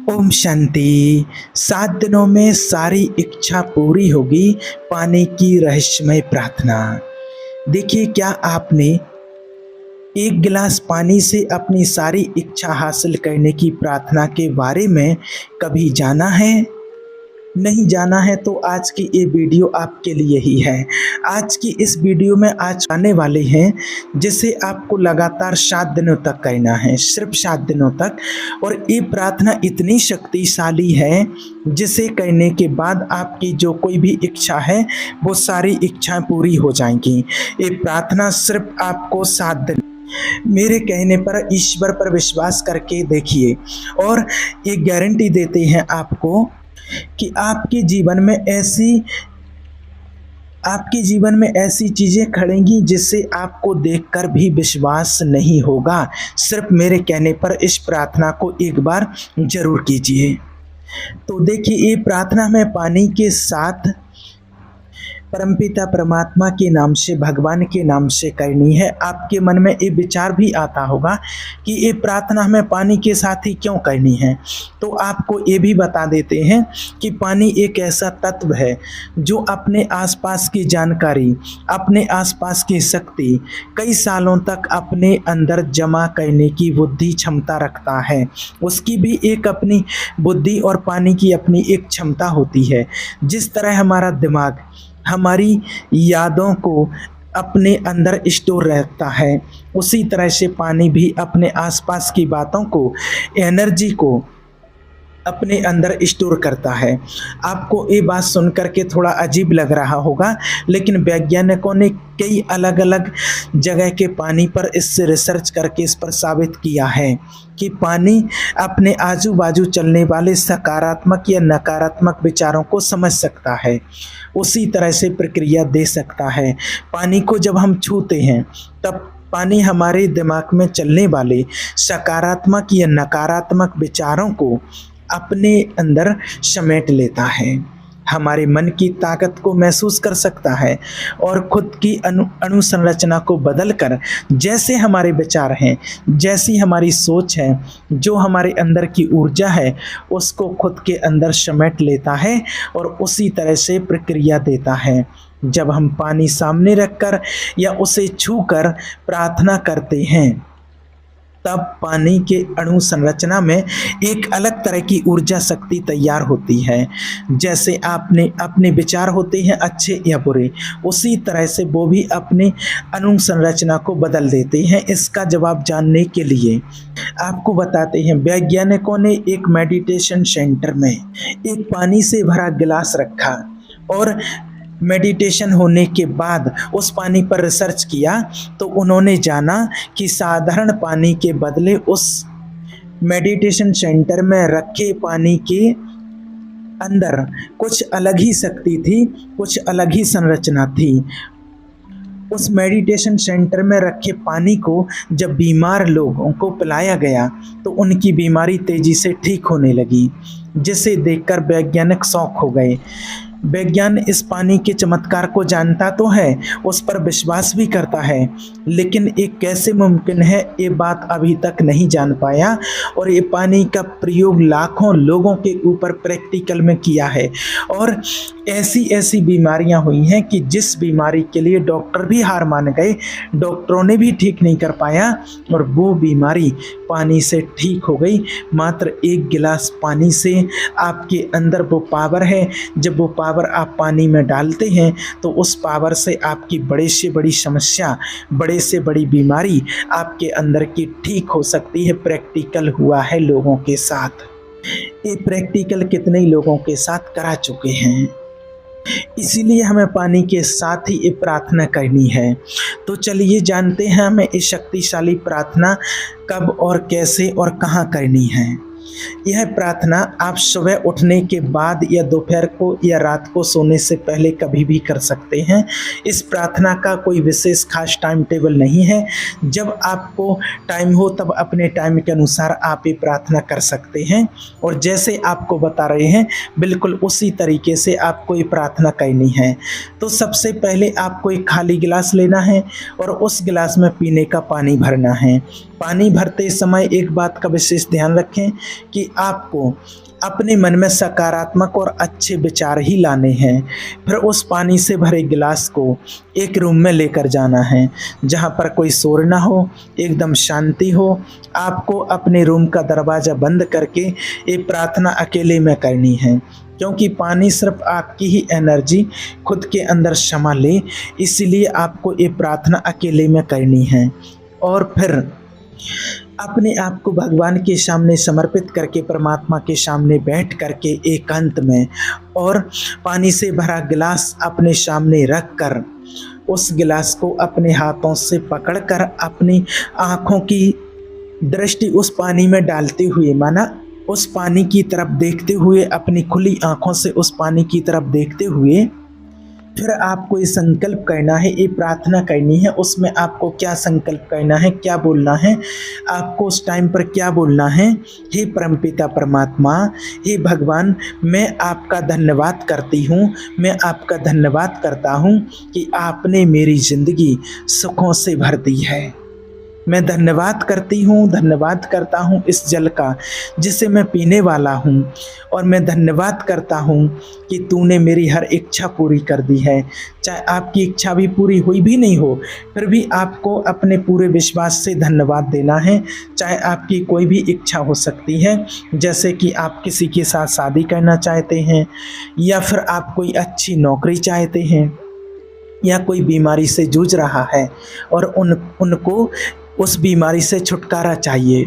ओम शांति। 7 दिनों में सारी इच्छा पूरी होगी। पानी की रहस्यमय प्रार्थना। देखिए, क्या आपने एक गिलास पानी से अपनी सारी इच्छा हासिल करने की प्रार्थना के बारे में कभी जाना है? नहीं जाना है तो आज की ये वीडियो आपके लिए ही है। आज की इस वीडियो में आज आने वाले हैं जिसे आपको लगातार 7 दिनों तक करना है, सिर्फ 7 दिनों तक। और ये प्रार्थना इतनी शक्तिशाली है जिसे करने के बाद आपकी जो कोई भी इच्छा है वो सारी इच्छाएं पूरी हो जाएंगी। ये प्रार्थना सिर्फ आपको 7 दिन मेरे कहने पर ईश्वर पर विश्वास करके देखिए, और ये गारंटी देते हैं आपको कि आपके जीवन में ऐसी चीज़ें खड़ेंगी जिससे आपको देखकर भी विश्वास नहीं होगा। सिर्फ मेरे कहने पर इस प्रार्थना को एक बार ज़रूर कीजिए। तो देखिए, ये प्रार्थना में पानी के साथ परमपिता परमात्मा के नाम से, भगवान के नाम से करनी है। आपके मन में ये विचार भी आता होगा कि ये प्रार्थना हमें पानी के साथ ही क्यों करनी है। तो आपको ये भी बता देते हैं कि पानी एक ऐसा तत्व है जो अपने आसपास की जानकारी, अपने आसपास की शक्ति कई सालों तक अपने अंदर जमा करने की बुद्धि क्षमता रखता है। उसकी भी एक अपनी बुद्धि और पानी की अपनी एक क्षमता होती है। जिस तरह हमारा दिमाग हमारी यादों को अपने अंदर स्टोर रखता है, उसी तरह से पानी भी अपने आसपास की बातों को, एनर्जी को अपने अंदर स्टोर करता है। आपको ये बात सुनकर के थोड़ा अजीब लग रहा होगा, लेकिन वैज्ञानिकों ने कई अलग अलग जगह के पानी पर इससे रिसर्च करके इस पर साबित किया है कि पानी अपने आजू बाजू चलने वाले सकारात्मक या नकारात्मक विचारों को समझ सकता है, उसी तरह से प्रक्रिया दे सकता है। पानी को जब हम छूते हैं तब पानी हमारे दिमाग में चलने वाले सकारात्मक या नकारात्मक विचारों को अपने अंदर समेट लेता है, हमारे मन की ताकत को महसूस कर सकता है और खुद की अनुसंरचना को बदलकर, जैसे हमारे विचार हैं, जैसी हमारी सोच है, जो हमारे अंदर की ऊर्जा है, उसको खुद के अंदर समेट लेता है और उसी तरह से प्रक्रिया देता है। जब हम पानी सामने रखकर या उसे छूकर प्रार्थना करते हैं तब पानी के अणु संरचना में एक अलग तरह की ऊर्जा शक्ति तैयार होती है। जैसे आपने अपने विचार होते हैं अच्छे या बुरे, उसी तरह से वो भी अपने अणु संरचना को बदल देते हैं। इसका जवाब जानने के लिए आपको बताते हैं, वैज्ञानिकों ने एक मेडिटेशन सेंटर में एक पानी से भरा गिलास रखा और मेडिटेशन होने के बाद उस पानी पर रिसर्च किया तो उन्होंने जाना कि साधारण पानी के बदले उस मेडिटेशन सेंटर में रखे पानी के अंदर कुछ अलग ही शक्ति थी, कुछ अलग ही संरचना थी। उस मेडिटेशन सेंटर में रखे पानी को जब बीमार लोगों को पिलाया गया तो उनकी बीमारी तेजी से ठीक होने लगी, जिसे देखकर वैज्ञानिक शौक हो गए। विज्ञान इस पानी के चमत्कार को जानता तो है, उस पर विश्वास भी करता है, लेकिन ये कैसे मुमकिन है ये बात अभी तक नहीं जान पाया। और ये पानी का प्रयोग लाखों लोगों के ऊपर प्रैक्टिकल में किया है और ऐसी ऐसी बीमारियां हुई हैं कि जिस बीमारी के लिए डॉक्टर भी हार मान गए, डॉक्टरों ने भी ठीक नहीं कर पाया, और वो बीमारी पानी से ठीक हो गई। मात्र एक गिलास पानी से आपके अंदर वो पावर है। जब वो पावर आप पानी में डालते हैं तो उस पावर से आपकी बड़े से बड़ी समस्या, बड़े से बड़ी बीमारी आपके अंदर की ठीक हो सकती है। प्रैक्टिकल हुआ है लोगों के साथ। ये प्रैक्टिकल कितने लोगों के साथ करा चुके हैं। इसीलिए हमें पानी के साथ ही ये प्रार्थना करनी है। तो चलिए जानते हैं हमें ये शक्तिशाली प्रार्थना कब और कैसे और कहाँ करनी है। यह प्रार्थना आप सुबह उठने के बाद या दोपहर को या रात को सोने से पहले कभी भी कर सकते हैं। इस प्रार्थना का कोई विशेष खास टाइम टेबल नहीं है। जब आपको टाइम हो तब अपने टाइम के अनुसार आप ये प्रार्थना कर सकते हैं, और जैसे आपको बता रहे हैं बिल्कुल उसी तरीके से आपको ये प्रार्थना करनी है। तो सबसे पहले आपको एक खाली गिलास लेना है और उस गिलास में पीने का पानी भरना है। पानी भरते समय एक बात का विशेष ध्यान रखें कि आपको अपने मन में सकारात्मक और अच्छे विचार ही लाने हैं। फिर उस पानी से भरे गिलास को एक रूम में लेकर जाना है, जहाँ पर कोई शोर ना हो, एकदम शांति हो। आपको अपने रूम का दरवाज़ा बंद करके ये प्रार्थना अकेले में करनी है, क्योंकि पानी सिर्फ आपकी ही एनर्जी खुद के अंदर समा ले, इसलिए आपको ये प्रार्थना अकेले में करनी है। और फिर अपने आप को भगवान के सामने समर्पित करके, परमात्मा के सामने बैठ करके एकांत में, और पानी से भरा गिलास अपने सामने रख कर उस गिलास को अपने हाथों से पकड़कर अपनी आँखों की दृष्टि उस पानी में डालते हुए, माना उस पानी की तरफ देखते हुए, अपनी खुली आँखों से उस पानी की तरफ देखते हुए, फिर आपको ये संकल्प करना है, ये प्रार्थना करनी है। उसमें आपको क्या संकल्प करना है, क्या बोलना है, आपको उस टाइम पर क्या बोलना है? हे परमपिता परमात्मा, हे भगवान, मैं आपका धन्यवाद करती हूँ, मैं आपका धन्यवाद करता हूँ कि आपने मेरी ज़िंदगी सुखों से भर दी है। मैं धन्यवाद करती हूँ, धन्यवाद करता हूँ इस जल का जिसे मैं पीने वाला हूँ, और मैं धन्यवाद करता हूँ कि तूने मेरी हर इच्छा पूरी कर दी है। चाहे आपकी इच्छा भी पूरी हुई भी नहीं हो, फिर भी आपको अपने पूरे विश्वास से धन्यवाद देना है। चाहे आपकी कोई भी इच्छा हो सकती है, जैसे कि आप किसी के साथ शादी करना चाहते हैं, या फिर आप कोई अच्छी नौकरी चाहते हैं, या कोई बीमारी से जूझ रहा है और उनको उस बीमारी से छुटकारा चाहिए।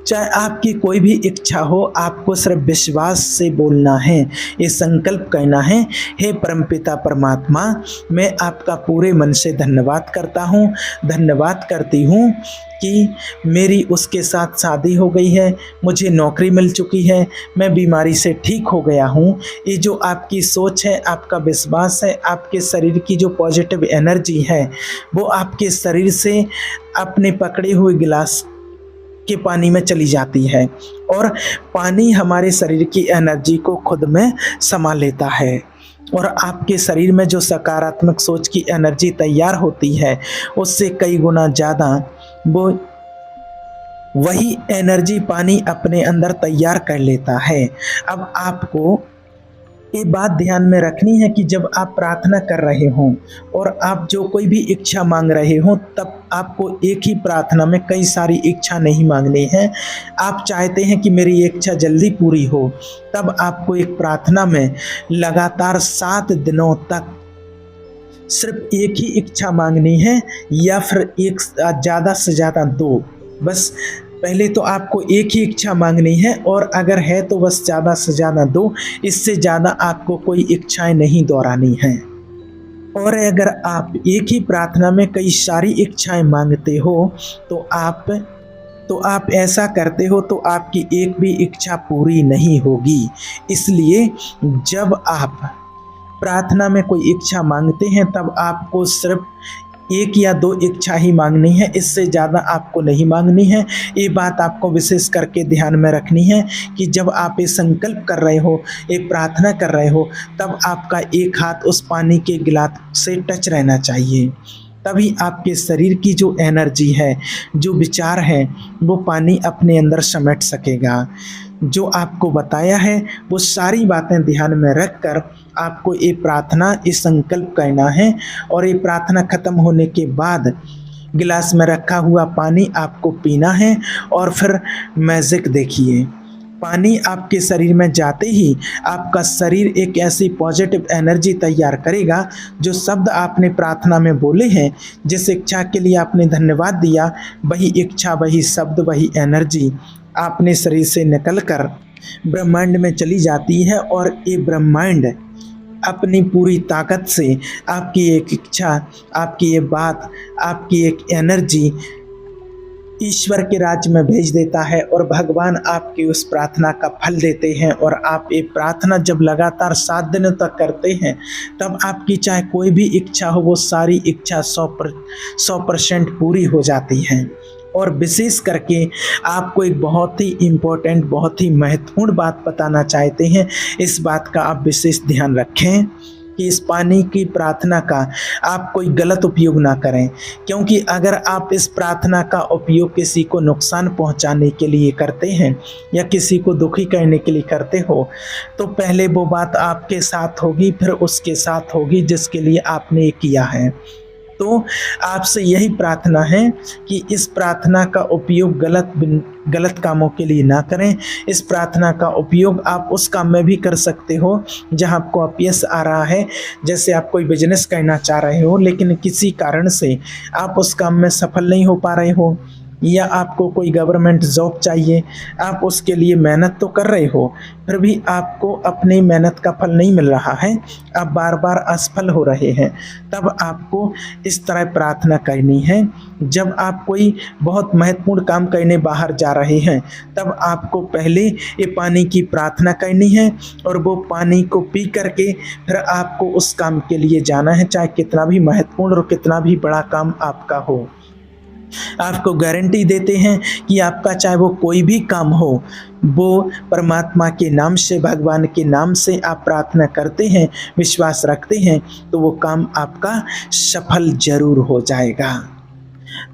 चाहे आपकी कोई भी इच्छा हो, आपको सिर्फ विश्वास से बोलना है, ये संकल्प करना है, हे परमपिता परमात्मा, मैं आपका पूरे मन से धन्यवाद करता हूँ, धन्यवाद करती हूँ कि मेरी उसके साथ शादी हो गई है, मुझे नौकरी मिल चुकी है, मैं बीमारी से ठीक हो गया हूँ। ये जो आपकी सोच है, आपका विश्वास है, आपके शरीर की जो पॉजिटिव एनर्जी है, वो आपके शरीर से अपने पकड़े हुए गिलास के पानी में चली जाती है, और पानी हमारे शरीर की एनर्जी को खुद में समा लेता है, और आपके शरीर में जो सकारात्मक सोच की एनर्जी तैयार होती है, उससे कई गुना ज़्यादा वो वही एनर्जी पानी अपने अंदर तैयार कर लेता है। अब आपको ये बात ध्यान में रखनी है कि जब आप प्रार्थना कर रहे हों और आप जो कोई भी इच्छा मांग रहे हो, तब आपको एक ही प्रार्थना में कई सारी इच्छा नहीं मांगनी है। आप चाहते हैं कि मेरी इच्छा जल्दी पूरी हो, तब आपको एक प्रार्थना में लगातार 7 दिनों तक सिर्फ एक ही इच्छा मांगनी है, या फिर एक ज़्यादा से ज़्यादा 2। बस पहले तो आपको एक ही इच्छा मांगनी है, और अगर है तो बस ज़्यादा से ज़्यादा 2, इससे ज़्यादा आपको कोई इच्छाएं नहीं दोहरानी हैं। और अगर आप एक ही प्रार्थना में कई सारी इच्छाएं मांगते हो, तो आप ऐसा करते हो तो आपकी एक भी इच्छा पूरी नहीं होगी। इसलिए जब आप प्रार्थना में कोई इच्छा मांगते हैं, तब आपको सिर्फ 1 या 2 इच्छा ही मांगनी है, इससे ज़्यादा आपको नहीं मांगनी है। ये बात आपको विशेष करके ध्यान में रखनी है कि जब आप ये संकल्प कर रहे हो, ये प्रार्थना कर रहे हो, तब आपका एक हाथ उस पानी के गिलास से टच रहना चाहिए। तभी आपके शरीर की जो एनर्जी है, जो विचार है, वो पानी अपने अंदर समेट सकेगा। जो आपको बताया है वो सारी बातें ध्यान में रखकर आपको ये प्रार्थना, ये संकल्प करना है, और ये प्रार्थना खत्म होने के बाद गिलास में रखा हुआ पानी आपको पीना है। और फिर मैजिक देखिए, पानी आपके शरीर में जाते ही आपका शरीर एक ऐसी पॉजिटिव एनर्जी तैयार करेगा, जो शब्द आपने प्रार्थना में बोले हैं, जिस इच्छा के लिए आपने धन्यवाद दिया, वही इच्छा, वही शब्द, वही एनर्जी आपने शरीर से निकलकर ब्रह्मांड में चली जाती है। और ये ब्रह्मांड अपनी पूरी ताकत से आपकी एक इच्छा, आपकी ये बात, आपकी एक एनर्जी ईश्वर के राज्य में भेज देता है, और भगवान आपकी उस प्रार्थना का फल देते हैं। और आप ये प्रार्थना जब लगातार 7 दिनों तक करते हैं, तब आपकी चाहे कोई भी इच्छा हो, वो सारी इच्छा 100% पूरी हो जाती हैं। और विशेष करके आपको एक बहुत ही इम्पोर्टेंट, बहुत ही महत्वपूर्ण बात बताना चाहते हैं। इस बात का आप विशेष ध्यान रखें कि इस पानी की प्रार्थना का आप कोई गलत उपयोग ना करें, क्योंकि अगर आप इस प्रार्थना का उपयोग किसी को नुकसान पहुंचाने के लिए करते हैं या किसी को दुखी करने के लिए करते हो, तो पहले वो बात आपके साथ होगी, फिर उसके साथ होगी जिसके लिए आपने ये किया है। तो आपसे यही प्रार्थना है कि इस प्रार्थना का उपयोग गलत कामों के लिए ना करें। इस प्रार्थना का उपयोग आप उस काम में भी कर सकते हो जहां आपको अपयश आ रहा है। जैसे आप कोई बिजनेस करना चाह रहे हो लेकिन किसी कारण से आप उस काम में सफल नहीं हो पा रहे हो, या आपको कोई गवर्नमेंट जॉब चाहिए, आप उसके लिए मेहनत तो कर रहे हो फिर भी आपको अपनी मेहनत का फल नहीं मिल रहा है, आप बार बार असफल हो रहे हैं, तब आपको इस तरह प्रार्थना करनी है। जब आप कोई बहुत महत्वपूर्ण काम करने बाहर जा रहे हैं, तब आपको पहले ये पानी की प्रार्थना करनी है और वो पानी को पी करके फिर आपको उस काम के लिए जाना है, चाहे कितना भी महत्वपूर्ण और कितना भी बड़ा काम आपका हो। आपको गारंटी देते हैं कि आपका चाहे वो कोई भी काम हो, वो परमात्मा के नाम से, भगवान के नाम से आप प्रार्थना करते हैं, विश्वास रखते हैं, तो वो काम आपका सफल ज़रूर हो जाएगा।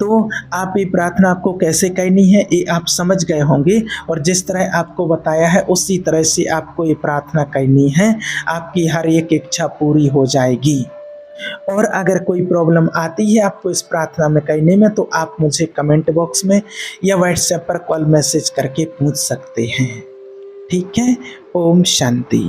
तो आप ये प्रार्थना आपको कैसे करनी है ये आप समझ गए होंगे, और जिस तरह आपको बताया है उसी तरह से आपको ये प्रार्थना करनी है, आपकी हर एक इच्छा पूरी हो जाएगी। और अगर कोई प्रॉब्लम आती है आपको इस प्रार्थना में करने में, तो आप मुझे कमेंट बॉक्स में या व्हाट्सएप पर कॉल मैसेज करके पूछ सकते हैं। ठीक है। ओम शांति।